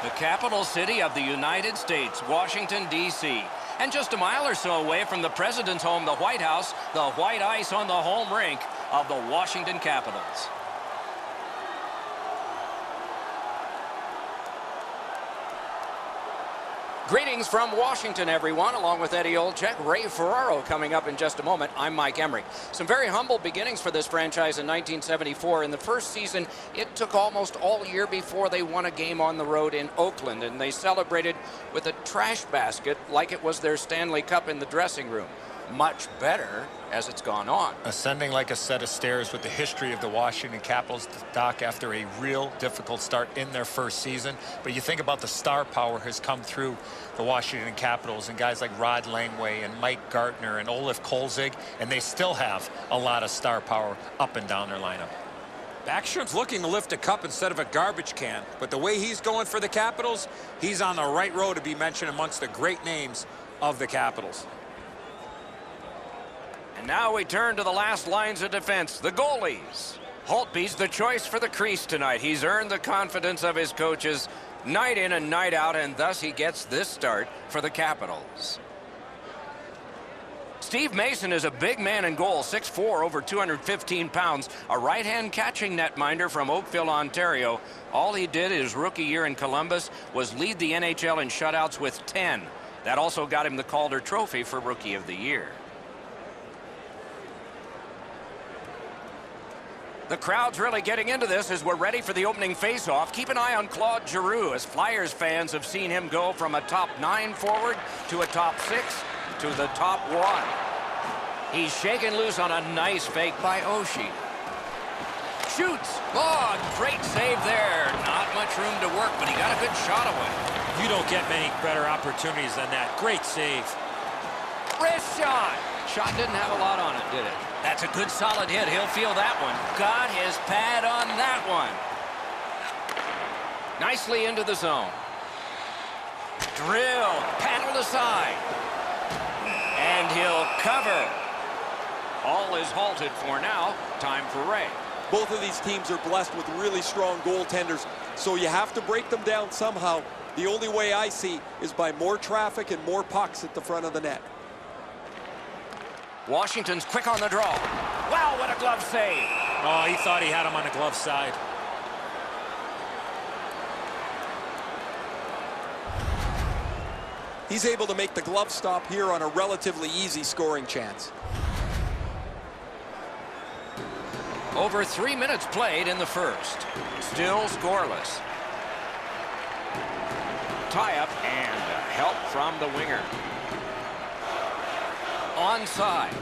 The capital city of the United States, Washington, D.C. And just a mile or so away from the president's home, the White House, the white ice on the home rink of the Washington Capitals. Greetings from Washington, everyone, along with Eddie Olczyk, Ray Ferraro coming up in just a moment. I'm Mike Emery. Some very humble beginnings for this franchise in 1974. In the first season, it took almost all year before they won a game on the road in Oakland, and they celebrated with a trash basket like it was their Stanley Cup in the dressing room. Much better as it's gone on. Ascending like a set of stairs with the history of the Washington Capitals, Doc, after a real difficult start in their first season. But you think about the star power has come through the Washington Capitals and guys like Rod Langway and Mike Gartner and Olaf Kolzig, and they still have a lot of star power up and down their lineup. Backstrom's looking to lift a cup instead of a garbage can, but the way he's going for the Capitals, he's on the right road to be mentioned amongst the great names of the Capitals. And now we turn to the last lines of defense, the goalies. Holtby's the choice for the crease tonight. He's earned the confidence of his coaches night in and night out, and thus he gets this start for the Capitals. Steve Mason is a big man in goal, 6'4", over 215 pounds, a right-hand catching netminder from Oakville, Ontario. All he did his rookie year in Columbus was lead the NHL in shutouts with 10. That also got him the Calder Trophy for Rookie of the Year. The crowd's really getting into this as we're ready for the opening faceoff. Keep an eye on Claude Giroux, as Flyers fans have seen him go from a top 9 forward to a top 6 to the top 1. He's shaken loose on a nice fake by Oshie. Shoots. Oh, great save there. Not much room to work, but he got a good shot away. You don't get many better opportunities than that. Great save. Wrist shot. Shot didn't have a lot on it, did it? That's a good solid hit. He'll feel that one. Got his pad on that one. Nicely into the zone. Drill. Paddle aside. And he'll cover. All is halted for now. Time for Ray. Both of these teams are blessed with really strong goaltenders, so you have to break them down somehow. The only way I see is by more traffic and more pucks at the front of the net. Washington's quick on the draw. Wow, what a glove save. Oh, he thought he had him on the glove side. He's able to make the glove stop here on a relatively easy scoring chance. Over 3 minutes played in the first. Still scoreless. Tie-up and help from the winger. Onside.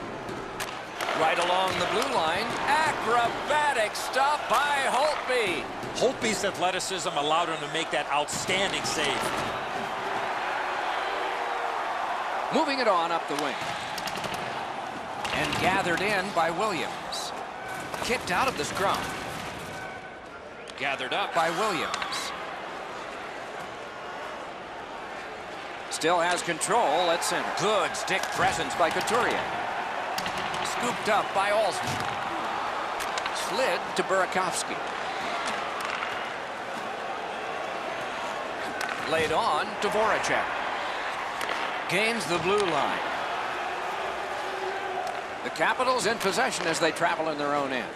Right along the blue line. Acrobatic stop by Holtby. Holtby's athleticism allowed him to make that outstanding save. Moving it on up the wing. And gathered in by Williams. Kicked out of the scrum. Gathered up by Williams. Still has control at center. Good stick presence by Couturier. Scooped up by Alsman. Slid to Burakovsky. Laid on to Voracek. Gains the blue line. The Capitals in possession as they travel in their own end.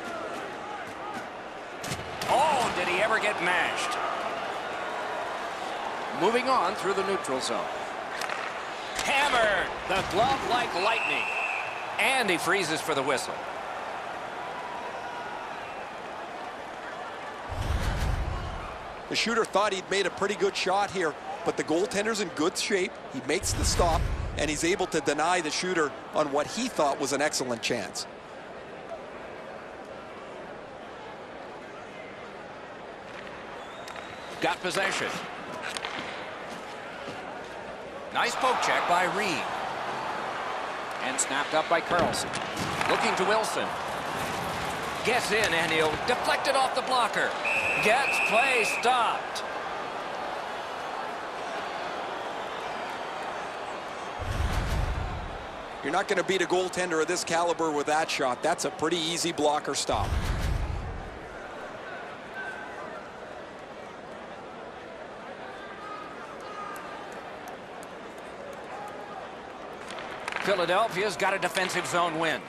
Oh, did he ever get mashed? Moving on through the neutral zone. Hammered. The glove like lightning. And he freezes for the whistle. The shooter thought he'd made a pretty good shot here, but the goaltender's in good shape. He makes the stop, and he's able to deny the shooter on what he thought was an excellent chance. Got possession. Nice poke check by Reed. And snapped up by Carlson. Looking to Wilson. Gets in and he'll deflect it off the blocker. Gets play stopped. You're not going to beat a goaltender of this caliber with that shot. That's a pretty easy blocker stop. Philadelphia's got a defensive zone win.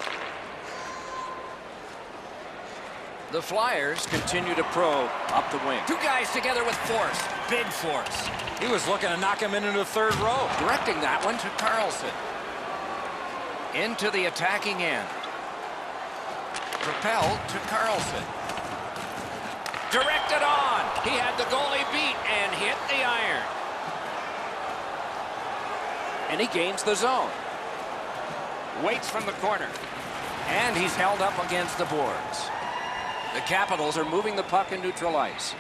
The Flyers continue to probe up the wing. Two guys together with force. Big force. He was looking to knock him into the third row. Directing that one to Carlson. Into the attacking end. Propelled to Carlson. Directed on. He had the goalie beat and hit the iron. And he gains the zone. Waits from the corner. And he's held up against the boards. The Capitals are moving the puck in neutral ice.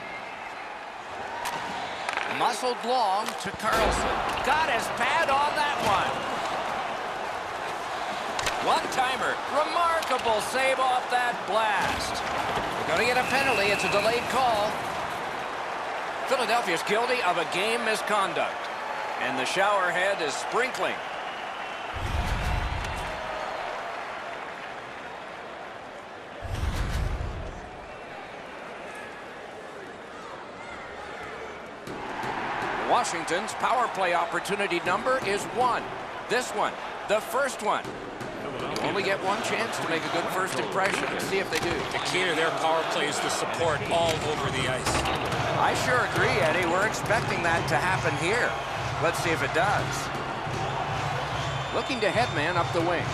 Muscled long to Carlson. Got his pad on that one. One-timer. Remarkable save off that blast. We're going to get a penalty. It's a delayed call. Philadelphia's guilty of a game misconduct. And the shower head is sprinkling. Washington's power play opportunity number is 1. This one, the first one. You only get one chance to make a good first impression. Let's see if they do. The key to their power play is the support all over the ice. I sure agree, Eddie. We're expecting that to happen here. Let's see if it does. Looking to headman up the wing.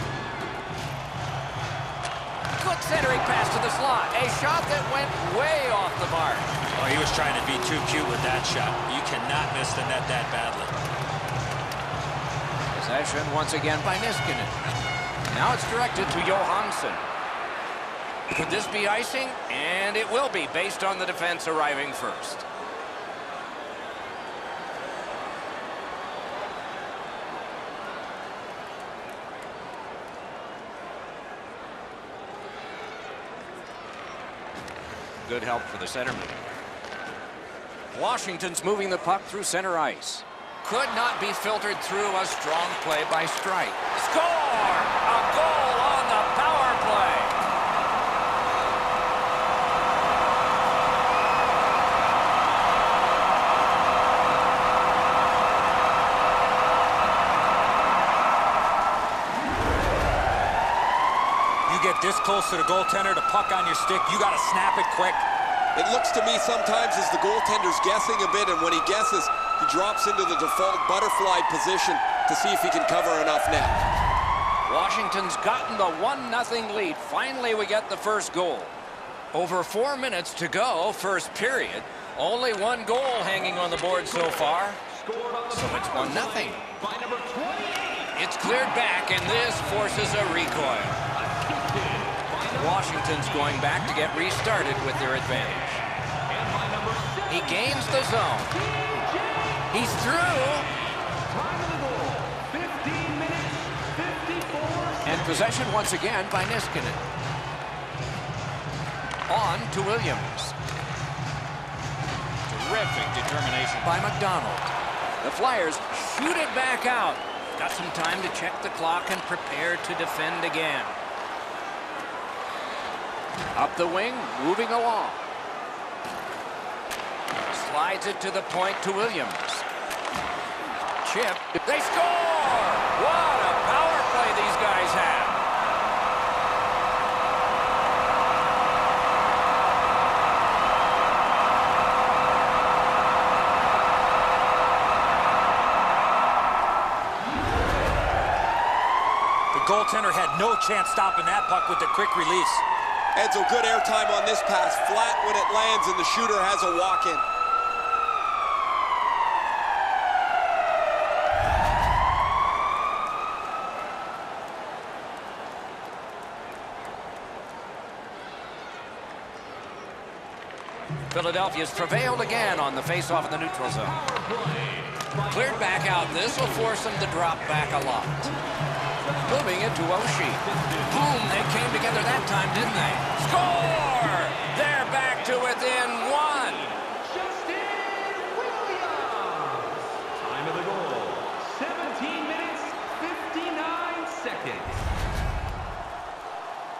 Good centering pass to the slot. A shot that went way off the mark. Oh, he was trying to be too cute with that shot. You cannot miss the net that badly. Possession once again by Niskanen. Now it's directed to Johansson. Could this be icing? And it will be, based on the defense arriving first. Good help for the centerman. Washington's moving the puck through center ice. Could not be filtered through. A strong play by Strike. Score! A goal on the power play. You get this close to the goaltender, the puck on your stick, you got to snap it quick. It looks to me sometimes as the goaltender's guessing a bit, and when he guesses, he drops into the default butterfly position to see if he can cover enough net. Washington's gotten the 1-0 lead. Finally, we get the first goal. Over 4 minutes to go, first period. Only one goal hanging on the board so far. So it's 1-0. It's cleared back, and this forces a recoil. Washington's going back to get restarted with their advantage. He gains the zone. He's through. And possession once again by Niskanen. On to Williams. Terrific determination by McDonald. The Flyers shoot it back out. Got some time to check the clock and prepare to defend again. Up the wing, moving along. Slides it to the point to Williams. Chip. They score! What a power play these guys have. The goaltender had no chance stopping that puck with the quick release. Edzo, good airtime on this pass. Flat when it lands, and the shooter has a walk-in. Philadelphia's prevailed again on the face-off in the neutral zone. Cleared back out. This will force them to drop back a lot. Moving it to Oshie. Boom, they came together that time, didn't they? Score! They're back to within 1. Time of the goal, 17 minutes, 59 seconds.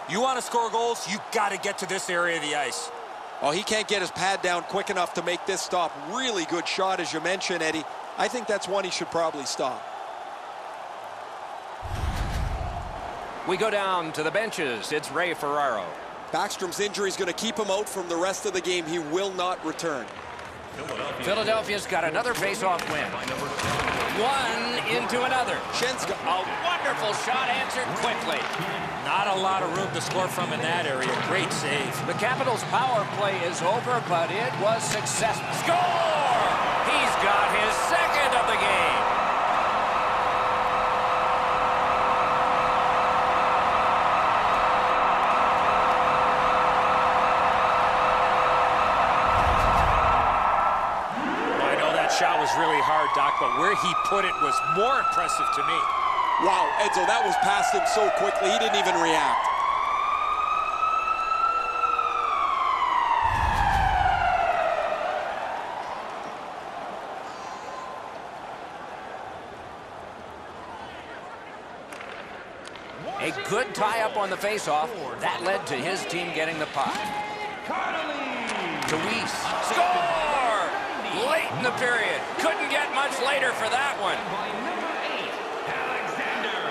You want to score goals, you got to get to this area of the ice. Oh, he can't get his pad down quick enough to make this stop. Really good shot, as you mentioned, Eddie. I think that's one he should probably stop. We go down to the benches. It's Ray Ferraro. Backstrom's injury is going to keep him out from the rest of the game. He will not return. Philadelphia's got another face-off win. One into another. Schenska. A wonderful shot answered quickly. Not a lot of room to score from in that area. Great save. The Capitals' power play is over, but it was successful. Score! He's got his second of the game. Shot was really hard, Doc, but where he put it was more impressive to me. Wow, Edzo, that was past him so quickly, he didn't even react. A good tie-up on the face-off. That led to his team getting the puck. Deweese. Score! Late in the period. Couldn't get much later for that one. By number 8, Alexander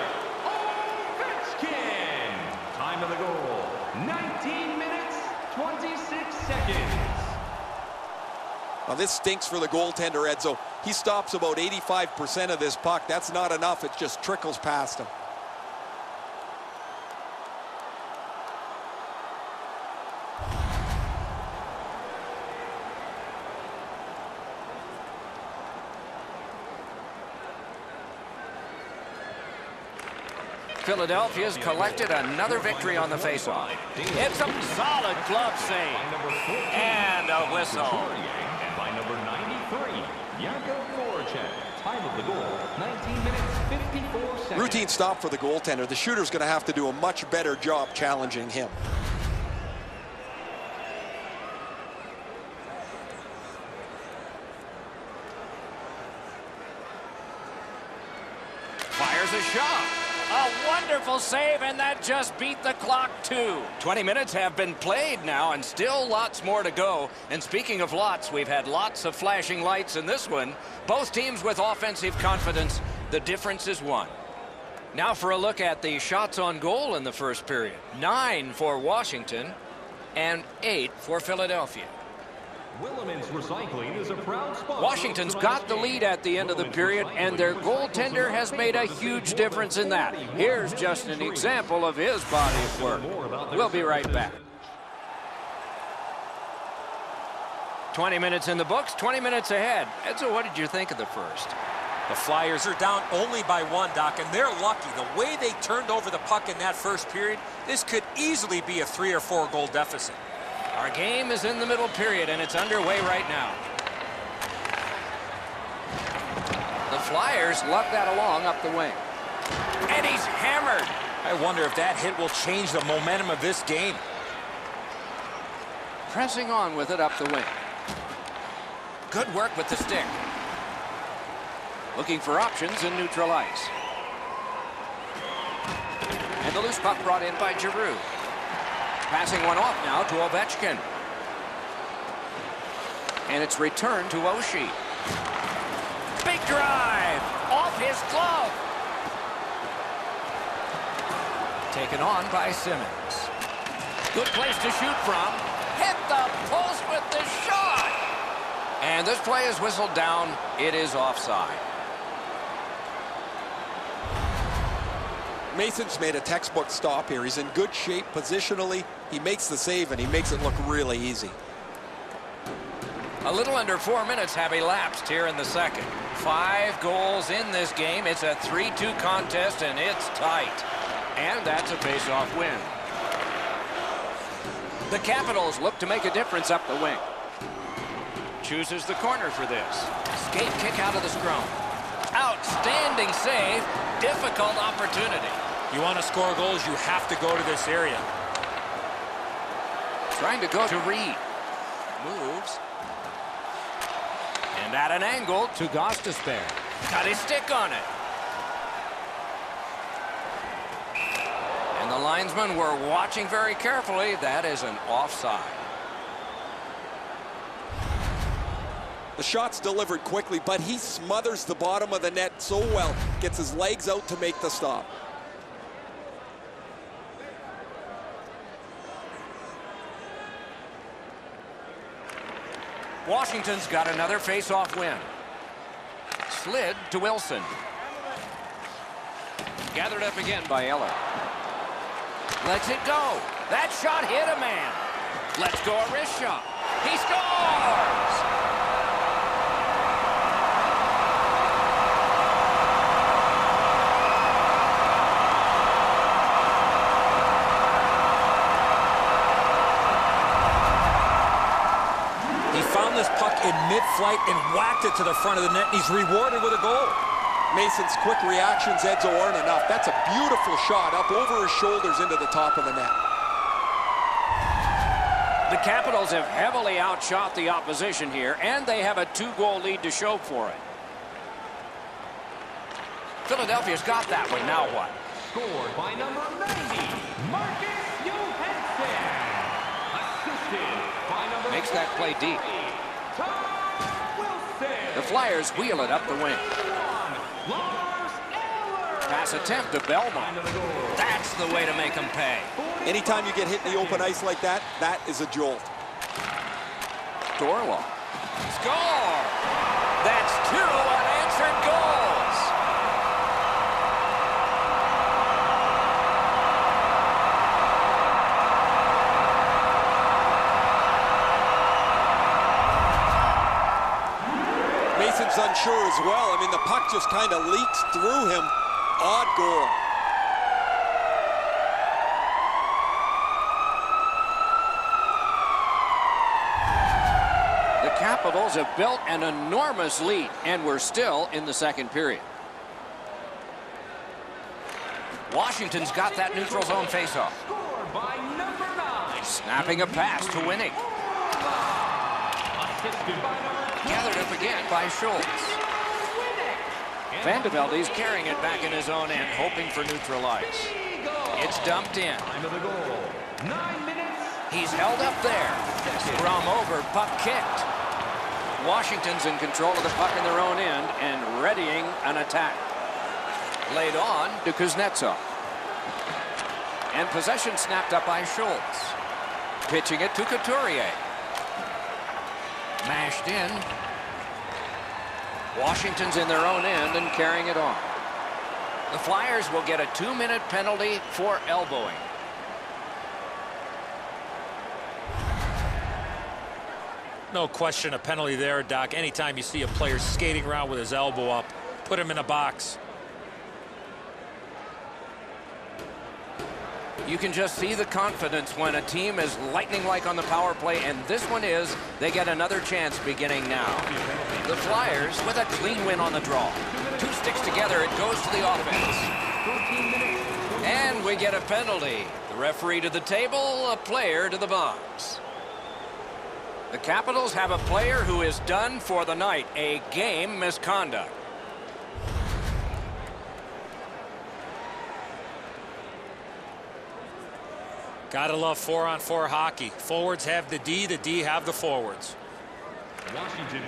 Ovechkin. Time of the goal, 19 minutes, 26 seconds. Now this stinks for the goaltender, Edzo. He stops about 85% of this puck. That's not enough. It just trickles past him. Philadelphia's collected another victory on the faceoff. It's a solid glove save. And a whistle. And by number 93, Jakub Voracek. Time of the goal, 19 minutes, 54 seconds. Routine stop for the goaltender. The shooter's going to have to do a much better job challenging him. Fires a shot. A wonderful save, and that just beat the clock, too. 20 minutes have been played now, and still lots more to go. And speaking of lots, we've had lots of flashing lights in this one. Both teams with offensive confidence. The difference is one. Now for a look at the shots on goal in the first period. 9 for Washington and 8 for Philadelphia. Willemans Recycling is a proud sponsor. Washington's got the lead at the end of the period, and their goaltender has made a huge difference in that. Here's just an example of his body of work. We'll be right back. 20 minutes in the books, 20 minutes ahead. Edzo, what did you think of the first? The Flyers are down only by 1, Doc, and they're lucky. The way they turned over the puck in that first period, this could easily be a 3 or 4 goal deficit. Our game is in the middle period, and it's underway right now. The Flyers luck that along up the wing. And he's hammered. I wonder if that hit will change the momentum of this game. Pressing on with it up the wing. Good work with the stick. Looking for options in neutral ice. And the loose puck brought in by Giroux. Passing one off now to Ovechkin. And it's returned to Oshie. Big drive! Off his glove! Taken on by Simmons. Good place to shoot from. Hit the post with the shot! And this play is whistled down. It is offside. Mason's made a textbook stop here. He's in good shape positionally. He makes the save, and he makes it look really easy. A little under 4 minutes have elapsed here in the second. 5 goals in this game. It's a 3-2 contest, and it's tight. And that's a face-off win. The Capitals look to make a difference up the wing. Chooses the corner for this. Skate kick out of the scrum. Outstanding save. Difficult opportunity. You want to score goals, you have to go to this area. Trying to go to Reed. Moves. And at an angle to Gostisbehere. Got his stick on it. And the linesmen were watching very carefully. That is an offside. The shot's delivered quickly, but he smothers the bottom of the net so well. Gets his legs out to make the stop. Washington's got another face-off win. Slid to Wilson. Gathered up again by Eller. Lets it go. That shot hit a man. Let's go a wrist shot. He scores! Found this puck in mid-flight and whacked it to the front of the net, and he's rewarded with a goal. Mason's quick reactions, Edzo, aren't enough. That's a beautiful shot up over his shoulders into the top of the net. The Capitals have heavily outshot the opposition here, and they have a 2-goal lead to show for it. Philadelphia's got that one. Now what? Scored by number 90, Marcus Johansson. Assisted by number Makes that play deep. Wilson. The Flyers wheel it up the wing. Pass attempt to Belmont. That's the way to make them pay. Anytime you get hit in the open ice like that, that is a jolt. Dorwall. Score! That's 2 unanswered goals. Mason's unsure as well. I mean, the puck just kind of leaks through him. Odd goal. The Capitals have built an enormous lead, and we're still in the second period. Washington's got that neutral zone faceoff. Scored by number 9. Snapping a pass to Winning. Assisted by number 2. Gathered up again by Schultz. Vandevelde's carrying it back in his own end, hoping for neutral ice. It's dumped in. Time of the goal. 9 minutes. He's held up there. Scrum over, puck kicked. Washington's in control of the puck in their own end and readying an attack. Laid on to Kuznetsov. And possession snapped up by Schultz. Pitching it to Couturier. Mashed in. Washington's in their own end and carrying it on. The Flyers will get a 2-minute penalty for elbowing. No question, a penalty there, Doc. Anytime you see a player skating around with his elbow up, put him in a box. You can just see the confidence when a team is lightning-like on the power play, and this one is. They get another chance beginning now. The Flyers with a clean win on the draw. 2 sticks together, it goes to the offense. And we get a penalty. The referee to the table, a player to the box. The Capitals have a player who is done for the night, a game misconduct. Gotta love 4-on-4 hockey. Forwards have the D have the forwards.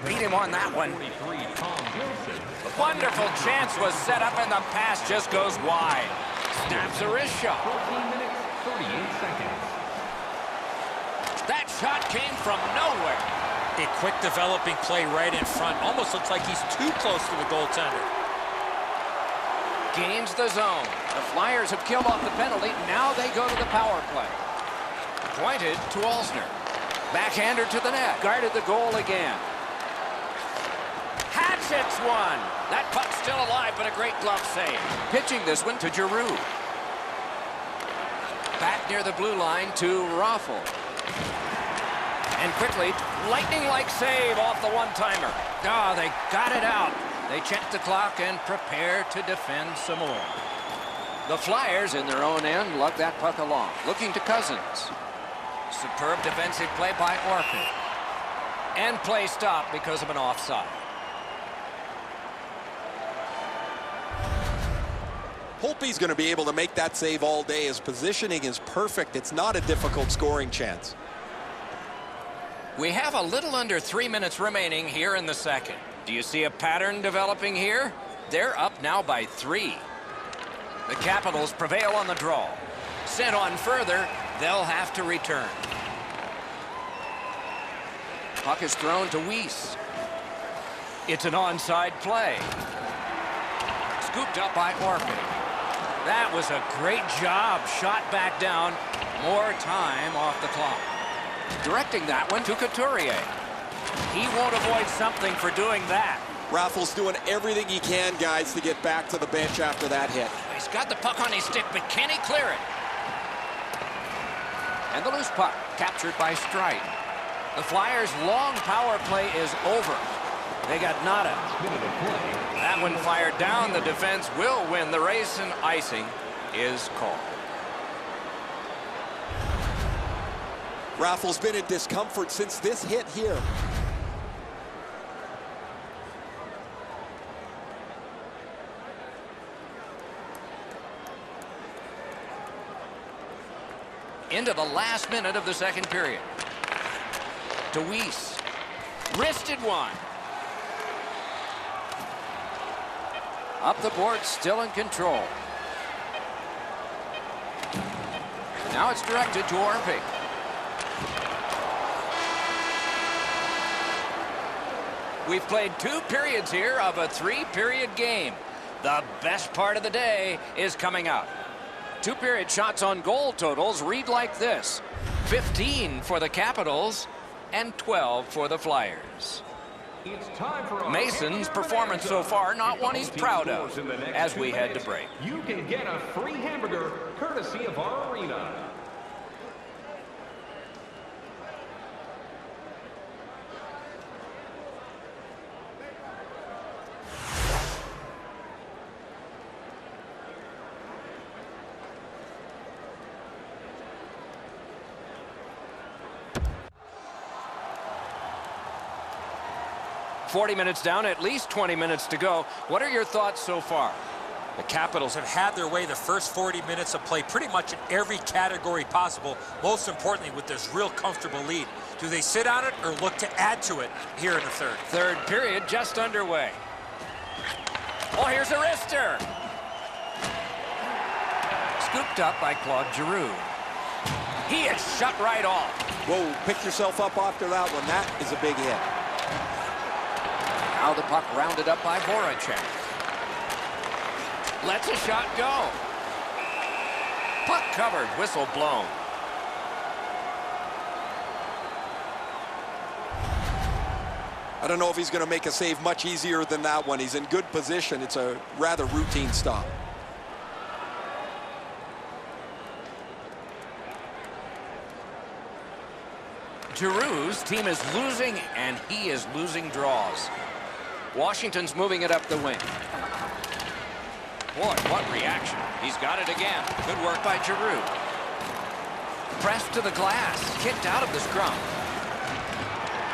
Beat him on that one. A wonderful chance was set up and the pass just goes wide. Snaps a wrist shot. 14 minutes, 38 seconds. That shot came from nowhere. A quick developing play right in front. Almost looks like he's too close to the goaltender. Gains the zone. The Flyers have killed off the penalty. Now they go to the power play. Pointed to Alsner. Backhander to the net. Guarded the goal again. Hatchets one. That puck's still alive, but a great glove save. Pitching this one to Giroux. Back near the blue line to Raffle. And quickly, lightning-like save off the one-timer. Oh, they got it out. They check the clock and prepare to defend some more. The Flyers in their own end lug that puck along, looking to Cousins. Superb defensive play by Orpin. And play stopped because of an offside. Holtby's going to be able to make that save all day. His positioning is perfect. It's not a difficult scoring chance. We have a little under 3 minutes remaining here in the second. Do you see a pattern developing here? They're up now by 3. The Capitals prevail on the draw. Sent on further, they'll have to return. Puck is thrown to Weiss. It's an onside play. Scooped up by Orpik. That was a great job. Shot back down. More time off the clock. Directing that one to Couturier. He won't avoid something for doing that. Raffl's doing everything he can, guys, to get back to the bench after that hit. He's got the puck on his stick, but can he clear it? And the loose puck captured by Streit. The Flyers' long power play is over. They got nada. That one fired down. The defense will win the race, and icing is called. Raffl's been in discomfort since this hit here. Into the last minute of the second period. To Weiss. Wristed one. Up the board, still in control. Now it's directed to Orpik. We've played 2 periods here of a 3-period game. The best part of the day is coming up. 2-period shots on goal totals read like this: 15 for the Capitals and 12 for the Flyers. It's time for Mason's performance so far, not one he's proud of, as we head to break. You can get a free hamburger courtesy of our arena. .40 minutes down, at least 20 minutes to go. What are your thoughts so far? The Capitals have had their way the first 40 minutes of play pretty much in every category possible, most importantly with this real comfortable lead. Do they sit on it or look to add to it here in the third? Third period just underway. Oh, here's a wrister. Scooped up by Claude Giroux. He is shut right off. Whoa, pick yourself up after that one. That is a big hit. Now the puck rounded up by Voracek. Lets a shot go. Puck covered, whistle blown. I don't know if he's going to make a save much easier than that one. He's in good position. It's a rather routine stop. Giroux's team is losing, and he is losing draws. Washington's moving it up the wing. Boy, what reaction. He's got it again. Good work by Giroux. Pressed to the glass. Kicked out of the scrum.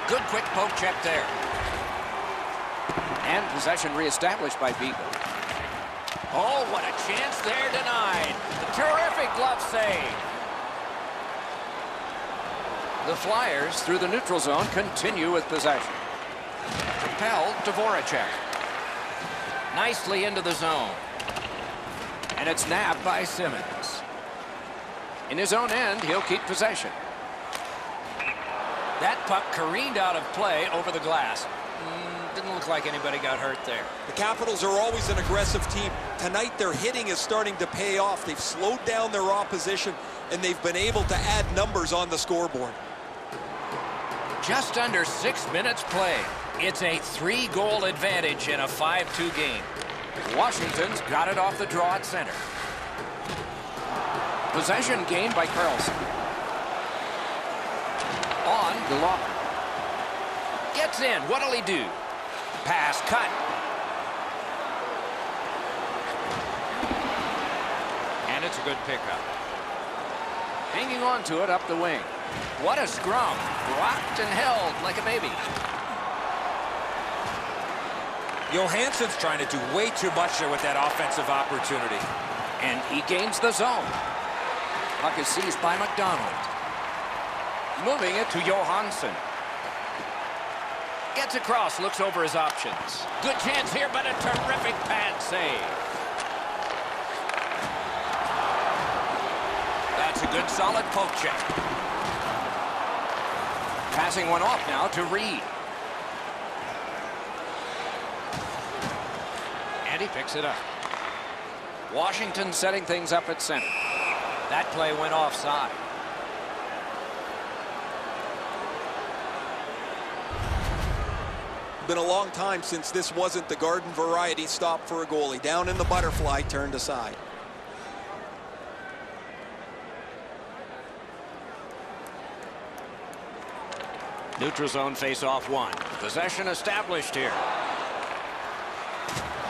Good quick poke check there. And possession reestablished by Beagle. Oh, what a chance there denied. A terrific glove save. The Flyers, through the neutral zone, continue with possession. Propelled to Voracek. Nicely into the zone. And it's nabbed by Simmons. In his own end, he'll keep possession. That puck careened out of play over the glass. Didn't look like anybody got hurt there. The Capitals are always an aggressive team. Tonight, their hitting is starting to pay off. They've slowed down their opposition, and they've been able to add numbers on the scoreboard. Just under 6 minutes played. It's a 3-goal advantage in a 5-2 game. Washington's got it off the draw at center. Possession gained by Carlson. On Galop. Gets in. What'll he do? Pass cut. And it's a good pickup. Hanging on to it up the wing. What a scrum. Rocked and held like a baby. Johansson's trying to do way too much there with that offensive opportunity. And he gains the zone. Puck is seized by McDonald. Moving it to Johansson. Gets across, looks over his options. Good chance here, but a terrific pad save. That's a good solid poke check. Passing one off now to Reed. And he picks it up. Washington setting things up at center. That play went offside. Been a long time since this wasn't the garden variety stop for a goalie. Down in the butterfly, turned aside. Neutral zone face-off one. Possession established here.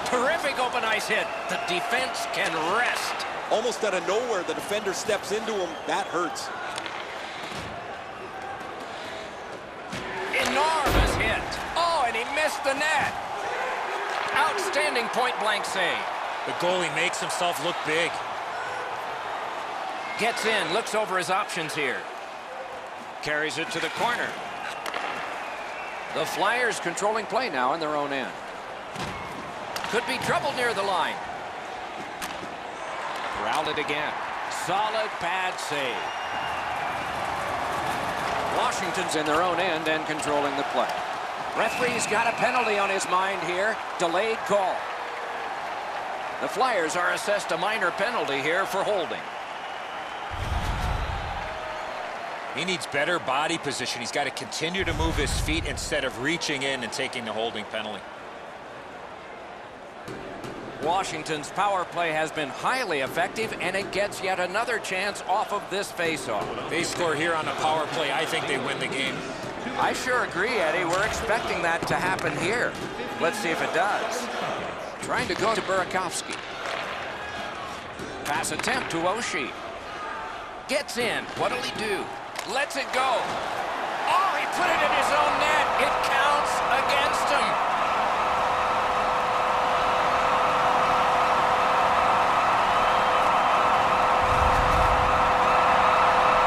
Terrific open ice hit. The defense can rest. Almost out of nowhere, the defender steps into him. That hurts. Enormous hit. Oh, and he missed the net. Outstanding point-blank save. The goalie makes himself look big. Gets in, looks over his options here. Carries it to the corner. The Flyers controlling play now in their own end. Could be trouble near the line. Corralled it again. Solid pad save. Washington's in their own end and controlling the play. Referee's got a penalty on his mind here. Delayed call. The Flyers are assessed a minor penalty here for holding. He needs better body position. He's got to continue to move his feet instead of reaching in and taking the holding penalty. Washington's power play has been highly effective, and it gets yet another chance off of this faceoff. They score here on the power play. I think they win the game. I sure agree, Eddie. We're expecting that to happen here. Let's see if it does. Trying to go to Burakovsky. Pass attempt to Oshie. Gets in. What'll he do? Lets it go. Oh, he put it in his own net. It counts against him.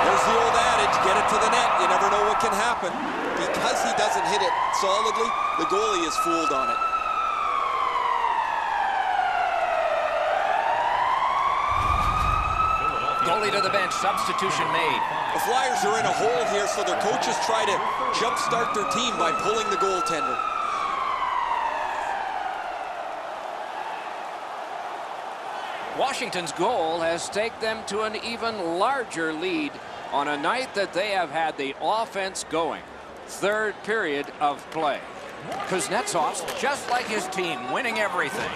There's the old adage, get it to the net. You never know what can happen. Because he doesn't hit it solidly, the goalie is fooled on it. Goalie to the bench. Substitution made. The Flyers are in a hole here, so their coaches try to jumpstart their team by pulling the goaltender. Washington's goal has taken them to an even larger lead on a night that they have had the offense going. Third period of play. Kuznetsov's just like his team, winning everything.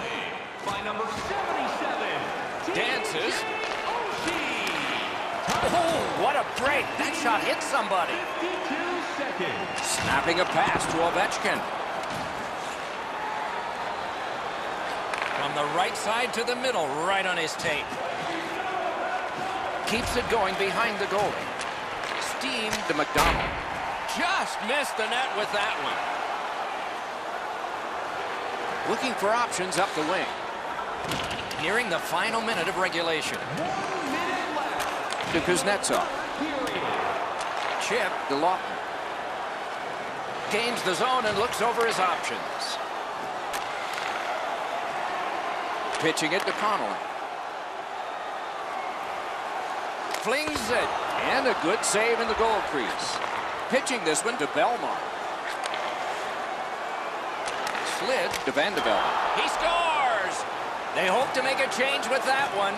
By number 77. Dances. Oh, what a break. That shot hit somebody. 52 seconds. Snapping a pass to Ovechkin. From the right side to the middle, right on his tape. Keeps it going behind the goalie. Steam to McDonald. Just missed the net with that one. Looking for options up the wing. Nearing the final minute of regulation. 1 minute left. To Kuznetsov. Chip to Lawton. Gains the zone and looks over his options. Pitching it to Connolly. Flings it. And a good save in the goal crease. Pitching this one to Belmont. Slid to Vanderbilt. He scores! They hope to make a change with that one.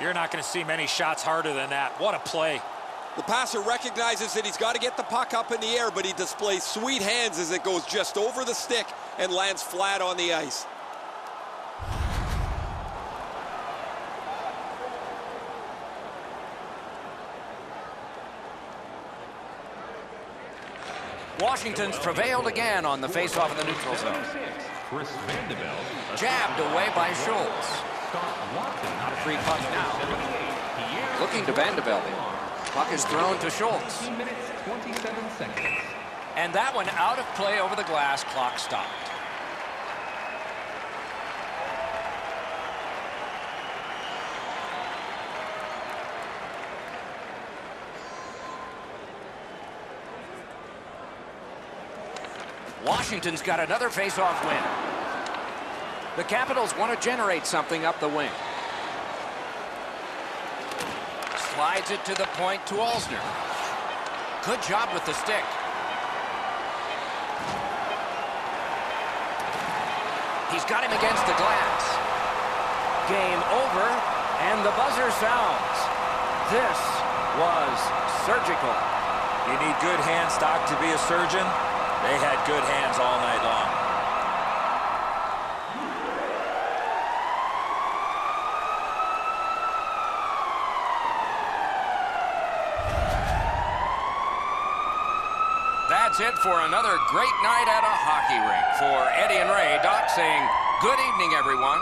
You're not going to see many shots harder than that. What a play. The passer recognizes that he's got to get the puck up in the air, but he displays sweet hands as it goes just over the stick and lands flat on the ice. Washington's prevailed again on the faceoff in the neutral zone. Chris Vanderbilt. Jabbed away by Schultz. Not a free puck now. Looking to Vanderbilt. Puck is thrown to Schultz. 15 minutes, 27 seconds. And that one out of play over the glass. Clock stopped. Washington's got another face-off win. The Capitals want to generate something up the wing. Slides it to the point to Alzner. Good job with the stick. He's got him against the glass. Game over, and the buzzer sounds. This was surgical. You need good hands, Doc, to be a surgeon. They had good hands all night long. That's it for another great night at a hockey rink. For Eddie and Ray, Doc saying good evening, everyone.